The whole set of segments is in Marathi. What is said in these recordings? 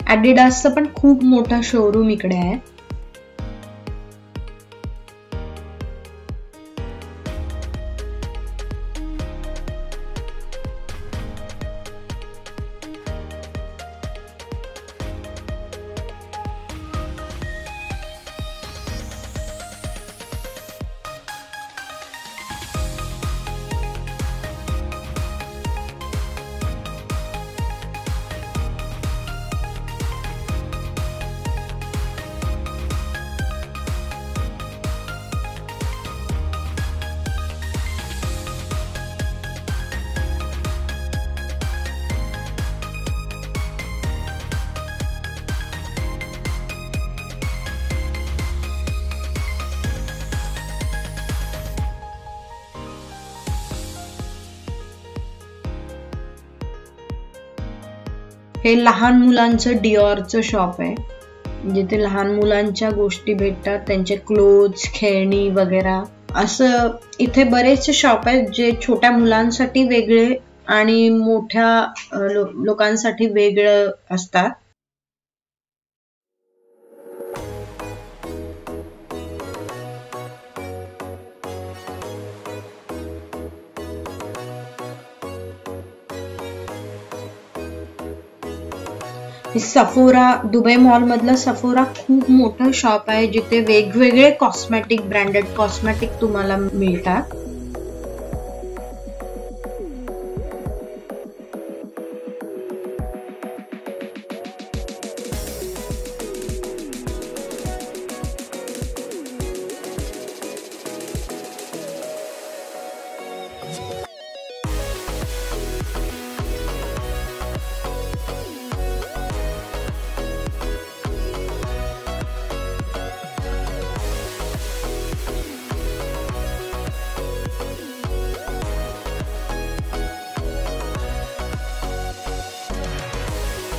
ॲडिडासचं पण खूप मोठा शोरूम इकडे आहे. हे लहान मुलांचं डिओरचं शॉप आहे, जिथे लहान मुलांच्या गोष्टी भेटतात, त्यांचे क्लोथ्स, खेळणी वगैरे. असं इथे बरेचसे शॉप आहेत जे छोट्या मुलांसाठी वेगळे आणि मोठ्या लोकांसाठी वेगळं असतात. सफोरा, दुबई मॉल मधला सफोरा खूप मोठं शॉप आहे, जिथे वेगवेगळे कॉस्मेटिक, ब्रँडेड कॉस्मेटिक तुम्हाला मिळतात.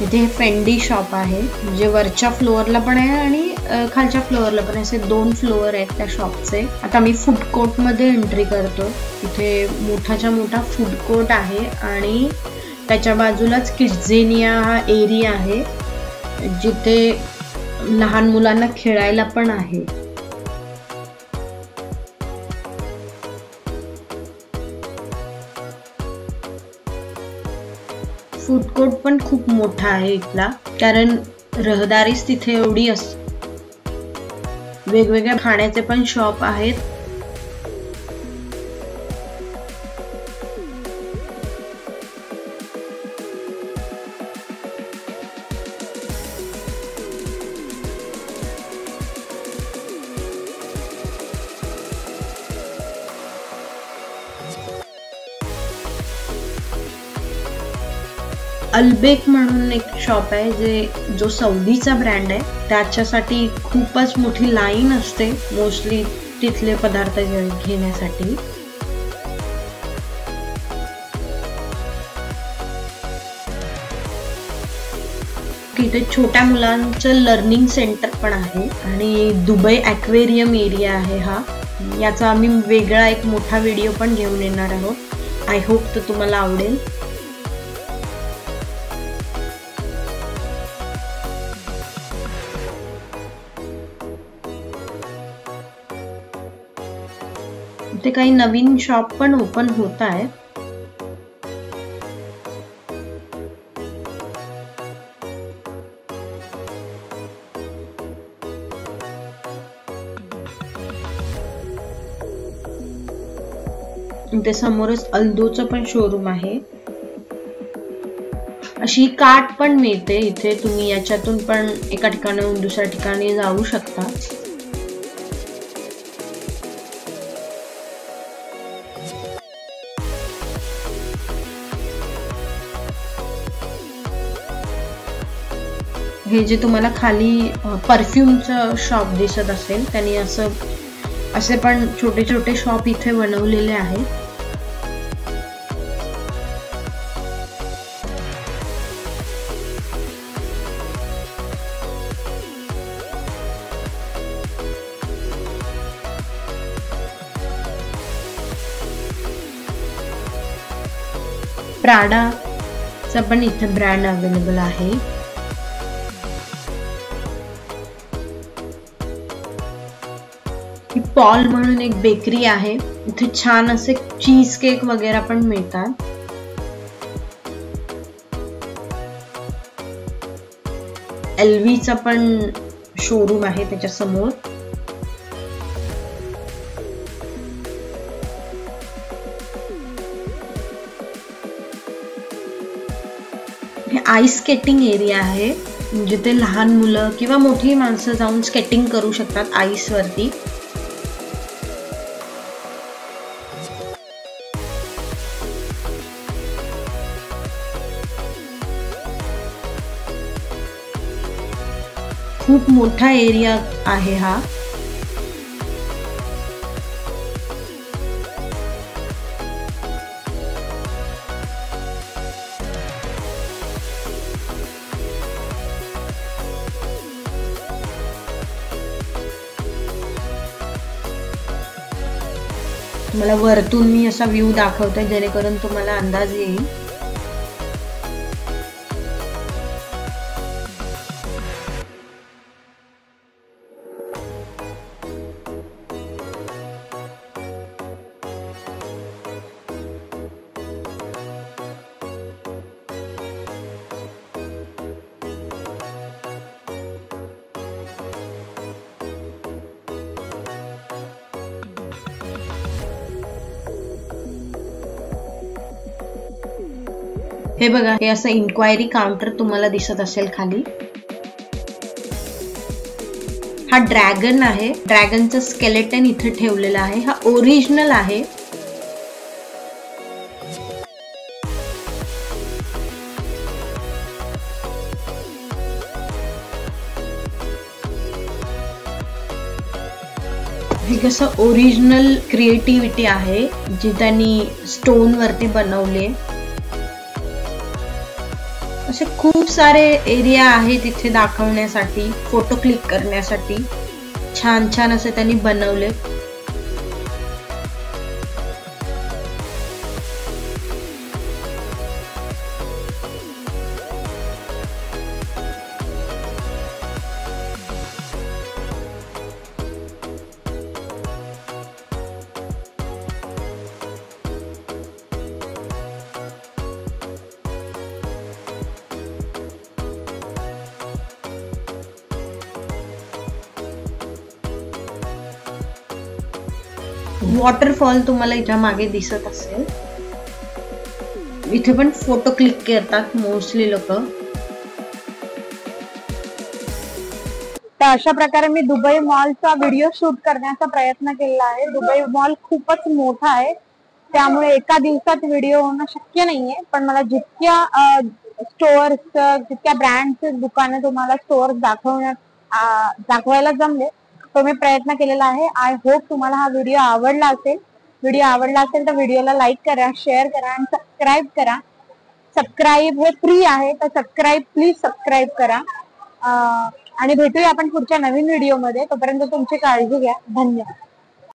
इथे फेंडी शॉप आहे, जे वरच्या फ्लोअरला पण आहे आणि खालच्या फ्लोअरला पण. असे 2 फ्लोअर आहेत त्या शॉपचे. आता मी फूड कोर्ट मध्ये एंट्री करतो. इथे मोठाच्या मोठा फूड कोर्ट आहे आणि त्याच्या बाजूलाच किड्झेनिया हा एरिया आहे, जिथे लहान मुलांना खेळायला पण आहे. फूड कोर्ट पण खूप मोठा आहे इथला, कारण रहदारीच तिथे एवढी असते. वेगवेगळ्या खाण्याचे पण शॉप आहेत. अल्बेक म्हणून एक शॉप आहे, जो सौदीचा ब्रँड आहे. त्याच्यासाठी खूपच मोठी लाईन असते मोस्टली तिथले पदार्थ घेण्यासाठी. तिथे छोट्या मुलांचं लर्निंग सेंटर पण आहे आणि दुबई ॲक्वेरियम एरिया आहे हा. याचा आम्ही वेगळा एक मोठा व्हिडिओ पण घेऊन येणार आहोत. आय होप तो तुम्हाला आवडेल. इथे काही नवीन शॉप पण ओपन होत आहे. इथे समोरच अल्दोचं पण शोरूम आहे. अशी कार्ट पण मिळते इथे. तुम्ही याच्यातून पण एका ठिकाणाहून दुसऱ्या ठिकाणी जाऊ शकता. हे जे तुम्हाला खाली परफ्यूमचं शॉप दिसत असेल, त्यांनी असे पण छोटे छोटे शॉप इथे बनवलेले आहेत. प्राडाचा पण इथे ब्रँड अवेलेबल आहे. पॉल म्हणून एक बेकरी आहे, इथे छान असे चीज केक वगैरे पण मिळतात. एलव्हीचा पण शोरूम आहे त्याच्या समोर. हे आईस स्केटिंग एरिया आहे, जिथे लहान मुलं किंवा मोठी माणसं जाऊन स्केटिंग करू शकतात आईस वरती. खूप मोठा एरिया आहे हा. तुम्हाला वरतून मी असा व्ह्यू दाखवते जेणेकरून तुम्हाला अंदाज येईल. हे बघा, हे असं इन्क्वायरी काउंटर तुम्हाला दिसत असेल खाली. हा ड्रॅगन आहे, ड्रॅगनचं स्केलेटन इथे ठेवलेलं आहे. हा ओरिजिनल आहे. हे कसं ओरिजिनल क्रिएटिव्हिटी आहे जी त्यांनी स्टोन वरती बनवले. असे खूप सारे एरिया आहेत तिथे दाखवण्यासाठी, फोटो क्लिक करण्यासाठी. छान छान असे त्यांनी बनवले. वॉटरफॉल तुम्हाला इथं मागे दिसत असेल. इथे पण फोटो क्लिक करतात मोस्टली लोक. तर अशा प्रकारे मी दुबई मॉलचा व्हिडिओ शूट करण्याचा प्रयत्न केला आहे. दुबई मॉल खूपच मोठा आहे, त्यामुळे एका दिवसात व्हिडिओ होणं शक्य नाहीये. पण मला जितक्या स्टोअर्स, जितक्या ब्रँडचे दुकाने तुम्हाला स्टोअर्स दाखवायला जमले तो मी प्रयत्न केलेला आहे. आय होप तुम्हाला हा व्हिडिओ आवडला असेल. व्हिडिओ आवडला असेल तर व्हिडिओला लाईक करा, शेअर करा आणि सबस्क्राईब करा. सबस्क्राईब हे फ्री आहे, तर सबस्क्राईब प्लीज सबस्क्राईब करा. आणि भेटूया आपण पुढच्या नवीन व्हिडिओमध्ये. तोपर्यंत तुमची काळजी घ्या. धन्यवाद.